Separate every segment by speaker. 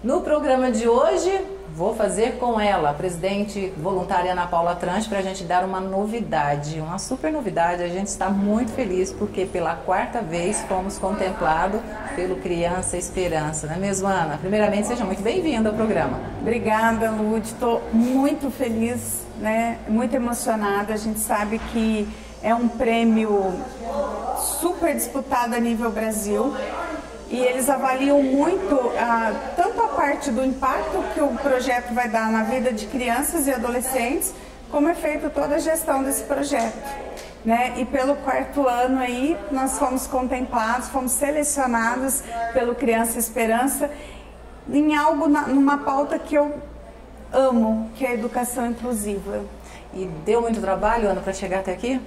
Speaker 1: No programa de hoje, vou fazer com ela, a presidente voluntária Ana Paula Tranche, para a gente dar uma novidade, uma super novidade. A gente está muito feliz porque pela quarta vez fomos contemplados pelo Criança Esperança, não é mesmo, Ana? Primeiramente, seja muito bem-vinda ao programa.
Speaker 2: Obrigada, Lud. Estou muito feliz, né? Muito emocionada. A gente sabe que é um prêmio super disputado a nível Brasil. E eles avaliam muito tanto a parte do impacto que o projeto vai dar na vida de crianças e adolescentes, como é feita toda a gestão desse projeto, né? E pelo quarto ano aí, nós fomos contemplados, fomos selecionados pelo Criança Esperança em algo, numa pauta que eu amo, que é a educação inclusiva.
Speaker 1: E deu muito trabalho, Ana, para chegar até aqui?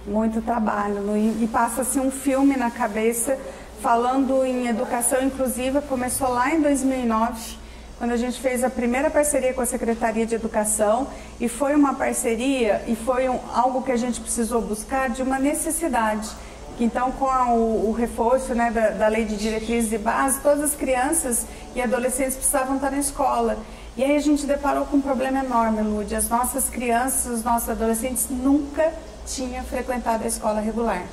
Speaker 2: Muito trabalho, e passa-se um filme na cabeça. Falando em educação inclusiva, começou lá em 2009, quando a gente fez a primeira parceria com a Secretaria de Educação, e foi uma parceria e foi algo que a gente precisou buscar de uma necessidade. Então, com o reforço, né, da Lei de Diretrizes e Bases, todas as crianças e adolescentes precisavam estar na escola. E aí a gente deparou com um problema enorme, Lud. As nossas crianças, os nossos adolescentes nunca tinham frequentado a escola regular.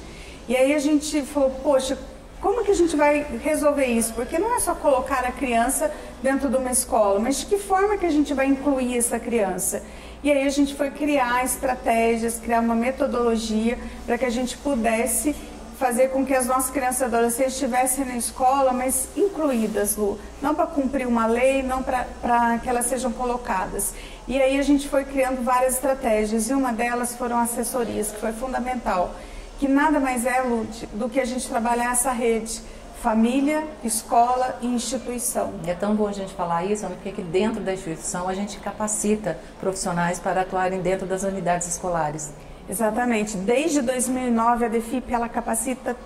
Speaker 2: E aí a gente falou, poxa, como que a gente vai resolver isso? Porque não é só colocar a criança dentro de uma escola, mas de que forma que a gente vai incluir essa criança? E aí a gente foi criar estratégias, criar uma metodologia para que a gente pudesse fazer com que as nossas crianças e adolescentes estivessem na escola, mas incluídas, Lu. Não para cumprir uma lei, não para que elas sejam colocadas. E aí a gente foi criando várias estratégias, e uma delas foram assessorias, que foi fundamental. Que nada mais é, Lud, do que a gente trabalhar essa rede, família, escola e instituição.
Speaker 1: E é tão bom a gente falar isso, porque aqui dentro da instituição a gente capacita profissionais para atuarem dentro das unidades escolares.
Speaker 2: Exatamente. Desde 2009 a DEFIP ela capacita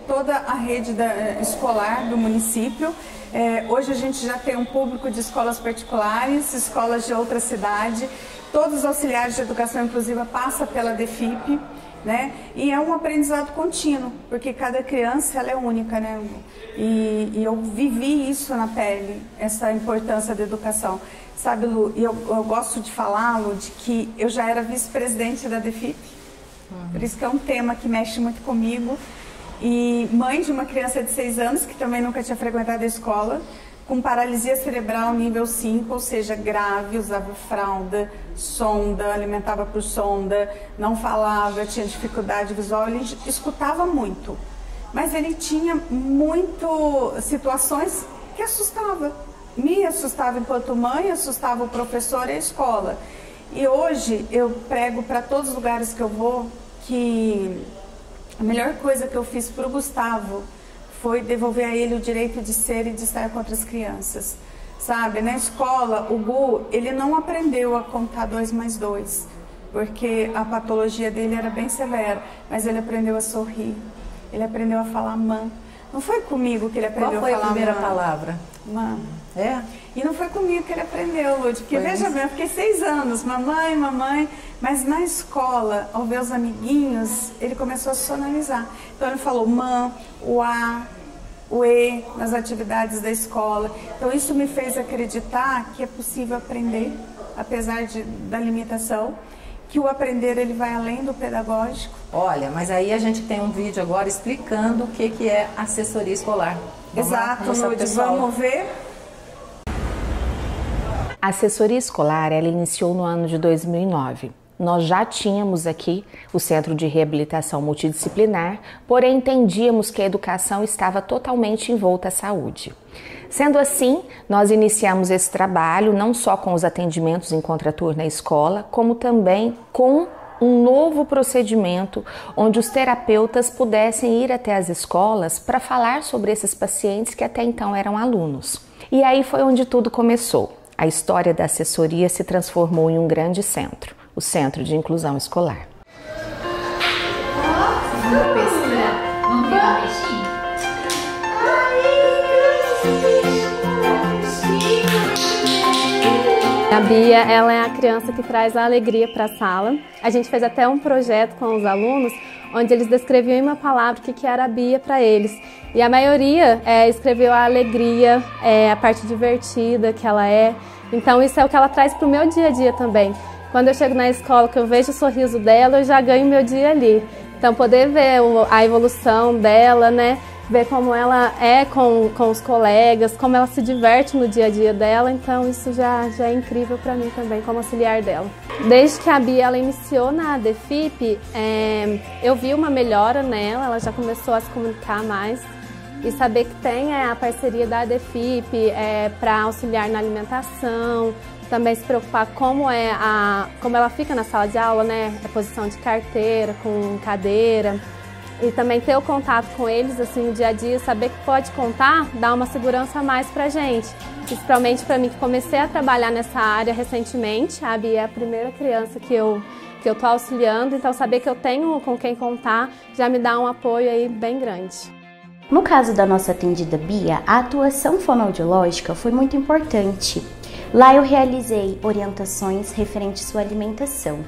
Speaker 2: toda a rede escolar do município. Hoje a gente já tem um público de escolas particulares, escolas de outra cidade. Todos os auxiliares de educação inclusiva passam pela DEFIP. Né? E é um aprendizado contínuo, porque cada criança ela é única, né? E eu vivi isso na pele, essa importância da educação. Sabe, Lu, e eu gosto de falar, Lu, de que eu já era vice-presidente da DEFIP, por isso que é um tema que mexe muito comigo. E mãe de uma criança de 6 anos, que também nunca tinha frequentado a escola, com paralisia cerebral nível 5, ou seja, grave, usava fralda, sonda, alimentava por sonda, não falava, tinha dificuldade visual, ele escutava muito. Mas ele tinha situações que assustavam. Me assustava enquanto mãe, assustava o professor e a escola. E hoje eu prego para todos os lugares que eu vou que a melhor coisa que eu fiz para o Gustavo foi devolver a ele o direito de ser e de estar com outras crianças. Sabe, na escola, o Gu, ele não aprendeu a contar 2 mais 2, porque a patologia dele era bem severa, mas ele aprendeu a sorrir, ele aprendeu a falar mãe. Não foi comigo que ele aprendeu a falar mãe.
Speaker 1: Qual foi a primeira palavra?
Speaker 2: Mãe.
Speaker 1: É?
Speaker 2: E não foi comigo que ele aprendeu, Lud, porque veja bem, eu fiquei 6 anos, mamãe, mamãe, mas na escola, ao ver os amiguinhos, ele começou a sonalizar. Então ele falou mãe, o A, o E, nas atividades da escola. Então isso me fez acreditar que é possível aprender, apesar da limitação, que o aprender ele vai além do pedagógico.
Speaker 1: Olha, mas aí a gente tem um vídeo agora explicando o que é assessoria escolar.
Speaker 2: Exato, Lud, vamos ver?
Speaker 3: A assessoria escolar, ela iniciou no ano de 2009. Nós já tínhamos aqui o Centro de Reabilitação Multidisciplinar, porém entendíamos que a educação estava totalmente envolta à saúde. Sendo assim, nós iniciamos esse trabalho não só com os atendimentos em contraturno na escola, como também com um novo procedimento onde os terapeutas pudessem ir até as escolas para falar sobre esses pacientes que até então eram alunos. E aí foi onde tudo começou. A história da assessoria se transformou em um grande centro, o Centro de Inclusão Escolar.
Speaker 4: Vamos pegar um peixinho?
Speaker 5: A Bia, ela é a criança que traz a alegria para a sala. A gente fez até um projeto com os alunos, onde eles descreviam em uma palavra o que era a Bia para eles. E a maioria escreveu a alegria, a parte divertida que ela é. Então isso é o que ela traz para o meu dia a dia também. Quando eu chego na escola, que eu vejo o sorriso dela, eu já ganho meu dia ali. Então poder ver a evolução dela, né? Ver como ela é com os colegas, como ela se diverte no dia a dia dela, então isso já é incrível para mim também, como auxiliar dela. Desde que a Bia ela iniciou na ADFIP, eu vi uma melhora nela, ela já começou a se comunicar mais e saber que tem a parceria da ADFIP para auxiliar na alimentação, também se preocupar como ela fica na sala de aula, né? A posição de carteira, com cadeira. E também ter o contato com eles assim no dia a dia, saber que pode contar, dá uma segurança a mais pra gente. Principalmente para mim que comecei a trabalhar nessa área recentemente, a Bia é a primeira criança que eu tô auxiliando, então saber que eu tenho com quem contar já me dá um apoio aí bem grande.
Speaker 6: No caso da nossa atendida Bia, a atuação fonoaudiológica foi muito importante. Lá eu realizei orientações referentes à sua alimentação.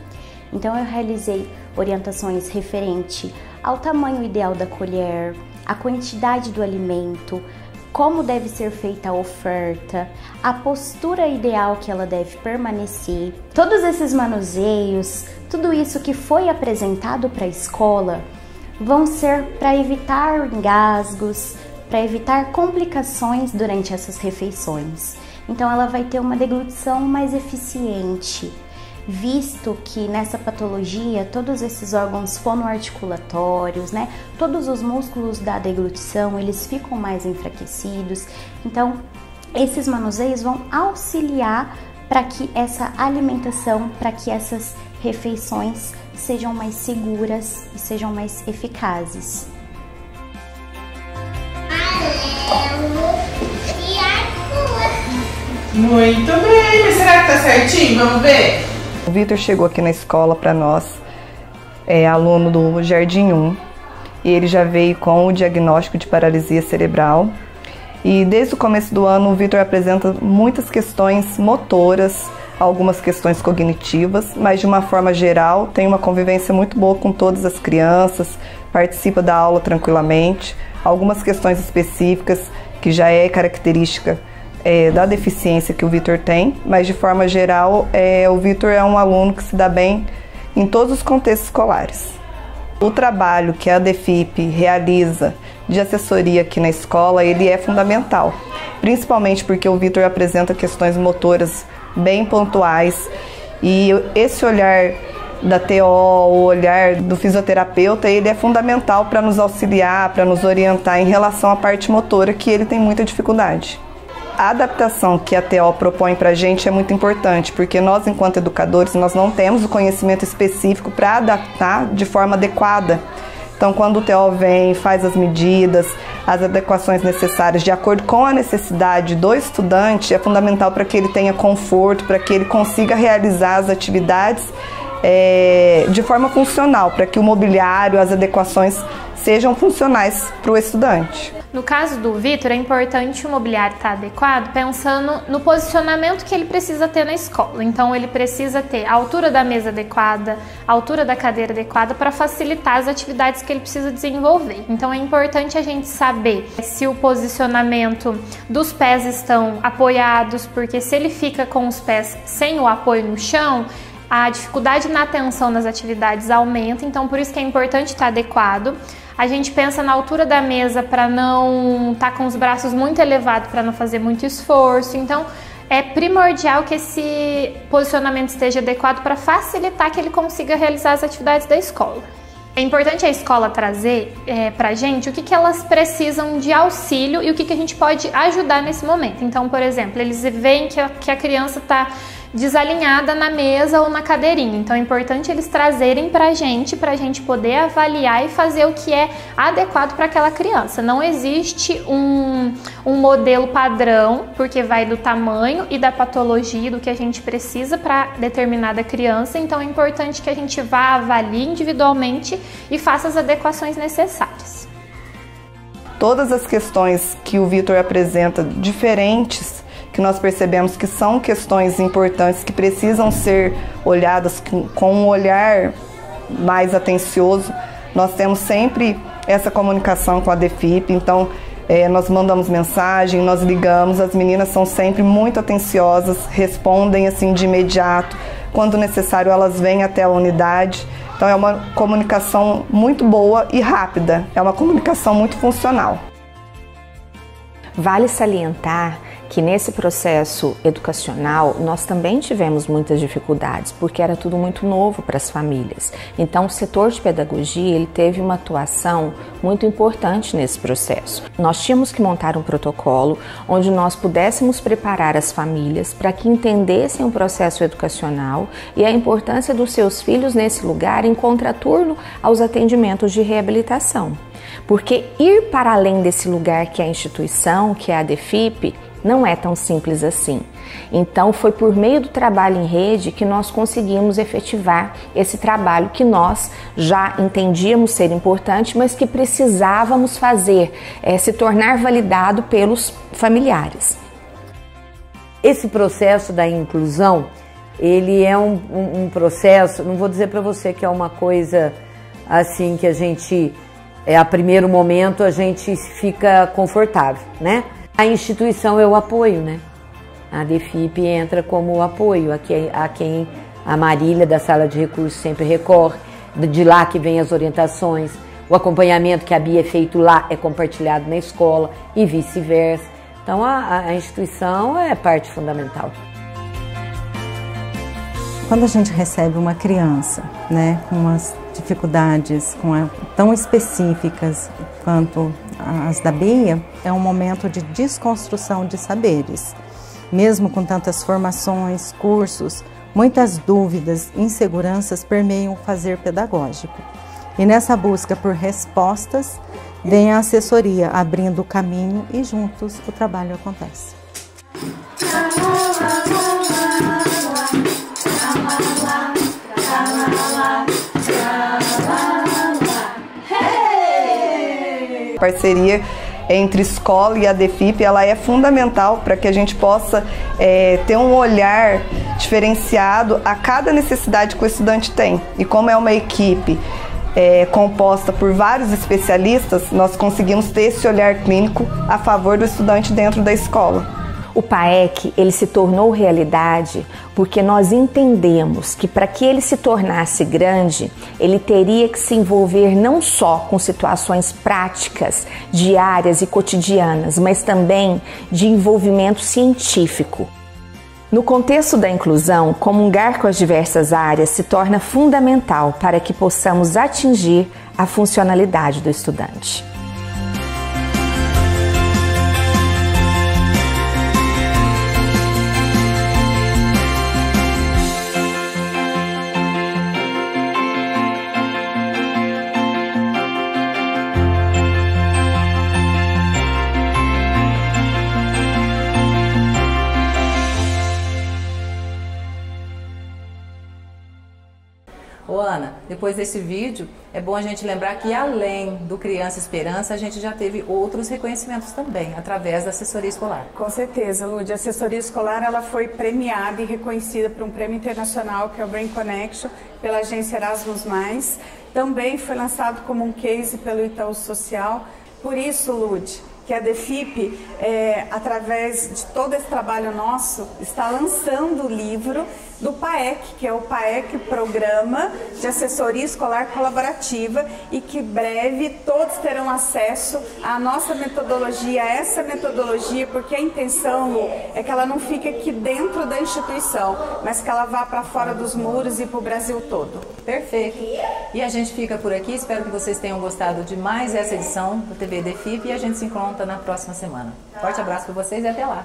Speaker 6: Então eu realizei orientações referente ao tamanho ideal da colher, a quantidade do alimento, como deve ser feita a oferta, a postura ideal que ela deve permanecer. Todos esses manuseios, tudo isso que foi apresentado para a escola, vão ser para evitar engasgos, para evitar complicações durante essas refeições. Então ela vai ter uma deglutição mais eficiente, visto que nessa patologia todos esses órgãos fonoarticulatórios, né, todos os músculos da deglutição, eles ficam mais enfraquecidos. Então esses manuseios vão auxiliar para que essa alimentação, para que essas refeições sejam mais seguras e sejam mais eficazes.
Speaker 7: Muito bem, mas será que tá certinho? Vamos ver?
Speaker 8: O Vitor chegou aqui na escola para nós, é aluno do Jardim 1, e ele já veio com o diagnóstico de paralisia cerebral. E desde o começo do ano o Vitor apresenta muitas questões motoras, algumas questões cognitivas, mas de uma forma geral tem uma convivência muito boa com todas as crianças, participa da aula tranquilamente. Algumas questões específicas que já é característica da deficiência que o Vitor tem, mas de forma geral o Vitor é um aluno que se dá bem em todos os contextos escolares. O trabalho que a ADFIP realiza de assessoria aqui na escola, ele é fundamental, principalmente porque o Vitor apresenta questões motoras bem pontuais e esse olhar da TO, o olhar do fisioterapeuta, ele é fundamental para nos auxiliar, para nos orientar em relação à parte motora, que ele tem muita dificuldade. A adaptação que a TO propõe para a gente é muito importante, porque nós, enquanto educadores, nós não temos o conhecimento específico para adaptar de forma adequada. Então, quando o TO vem, faz as medidas, as adequações necessárias de acordo com a necessidade do estudante, é fundamental para que ele tenha conforto, para que ele consiga realizar as atividades de forma funcional, para que o mobiliário, as adequações sejam funcionais para o estudante.
Speaker 9: No caso do Vitor, é importante o mobiliário estar adequado pensando no posicionamento que ele precisa ter na escola. Então ele precisa ter a altura da mesa adequada, a altura da cadeira adequada para facilitar as atividades que ele precisa desenvolver. Então é importante a gente saber se o posicionamento dos pés estão apoiados, porque se ele fica com os pés sem o apoio no chão, a dificuldade na atenção nas atividades aumenta, então por isso que é importante estar adequado. A gente pensa na altura da mesa para não estar com os braços muito elevados, para não fazer muito esforço. Então é primordial que esse posicionamento esteja adequado para facilitar que ele consiga realizar as atividades da escola. É importante a escola trazer para a gente o que elas precisam de auxílio e o que a gente pode ajudar nesse momento. Então, por exemplo, eles veem que a criança está desalinhada na mesa ou na cadeirinha. Então é importante eles trazerem para a gente poder avaliar e fazer o que é adequado para aquela criança. Não existe um modelo padrão, porque vai do tamanho e da patologia do que a gente precisa para determinada criança. Então é importante que a gente vá, avalie individualmente e faça as adequações necessárias.
Speaker 8: Todas as questões que o Vitor apresenta diferentes, que nós percebemos que são questões importantes, que precisam ser olhadas com um olhar mais atencioso, nós temos sempre essa comunicação com a DEFIP, então nós mandamos mensagem, nós ligamos, as meninas são sempre muito atenciosas, respondem assim de imediato, quando necessário elas vêm até a unidade. Então é uma comunicação muito boa e rápida, é uma comunicação muito funcional.
Speaker 3: Vale salientar que nesse processo educacional nós também tivemos muitas dificuldades, porque era tudo muito novo para as famílias. Então o setor de pedagogia ele teve uma atuação muito importante nesse processo. Nós tínhamos que montar um protocolo onde nós pudéssemos preparar as famílias para que entendessem o processo educacional e a importância dos seus filhos nesse lugar em contraturno aos atendimentos de reabilitação. Porque ir para além desse lugar que é a instituição, que é a DEFIP, não é tão simples assim. Então foi por meio do trabalho em rede que nós conseguimos efetivar esse trabalho que nós já entendíamos ser importante, mas que precisávamos fazer, se tornar validado pelos familiares.
Speaker 10: Esse processo da inclusão, ele é um processo, não vou dizer para você que é uma coisa assim que a gente, a primeiro momento a gente fica confortável, né? A instituição é o apoio, né? A DEFIP entra como o apoio, a quem a Marília da Sala de Recursos sempre recorre, de lá que vem as orientações, o acompanhamento que a Bia é feito lá é compartilhado na escola e vice-versa. Então a instituição é parte fundamental.
Speaker 11: Quando a gente recebe uma criança, né, com umas dificuldades tão específicas quanto as da Bia, é um momento de desconstrução de saberes. Mesmo com tantas formações, cursos, muitas dúvidas, inseguranças permeiam o fazer pedagógico. E nessa busca por respostas, vem a assessoria abrindo o caminho e juntos o trabalho acontece.
Speaker 8: A parceria entre escola e a DEFIP, ela é fundamental para que a gente possa ter um olhar diferenciado a cada necessidade que o estudante tem. E como é uma equipe composta por vários especialistas, nós conseguimos ter esse olhar clínico a favor do estudante dentro da escola.
Speaker 3: O PAEC, ele se tornou realidade porque nós entendemos que para que ele se tornasse grande, ele teria que se envolver não só com situações práticas, diárias e cotidianas, mas também de envolvimento científico. No contexto da inclusão, comungar com as diversas áreas se torna fundamental para que possamos atingir a funcionalidade do estudante.
Speaker 1: Ô Ana, depois desse vídeo, é bom a gente lembrar que além do Criança Esperança, a gente já teve outros reconhecimentos também, através da assessoria escolar.
Speaker 2: Com certeza, Lúdia. A assessoria escolar ela foi premiada e reconhecida por um prêmio internacional, que é o Brain Connection, pela agência Erasmus+. Também foi lançado como um case pelo Itaú Social. Por isso, Lúdia, que a DEFIP, através de todo esse trabalho nosso, está lançando o livro do PAEC, que é o PAEC Programa de Assessoria Escolar Colaborativa, e que breve todos terão acesso à nossa metodologia, a essa metodologia, porque a intenção, Lu, é que ela não fique aqui dentro da instituição, mas que ela vá para fora dos muros e para o Brasil todo.
Speaker 1: Perfeito. E a gente fica por aqui, espero que vocês tenham gostado de mais essa edição do TV DEFIP e a gente se encontra na próxima semana. Forte abraço para vocês e até lá.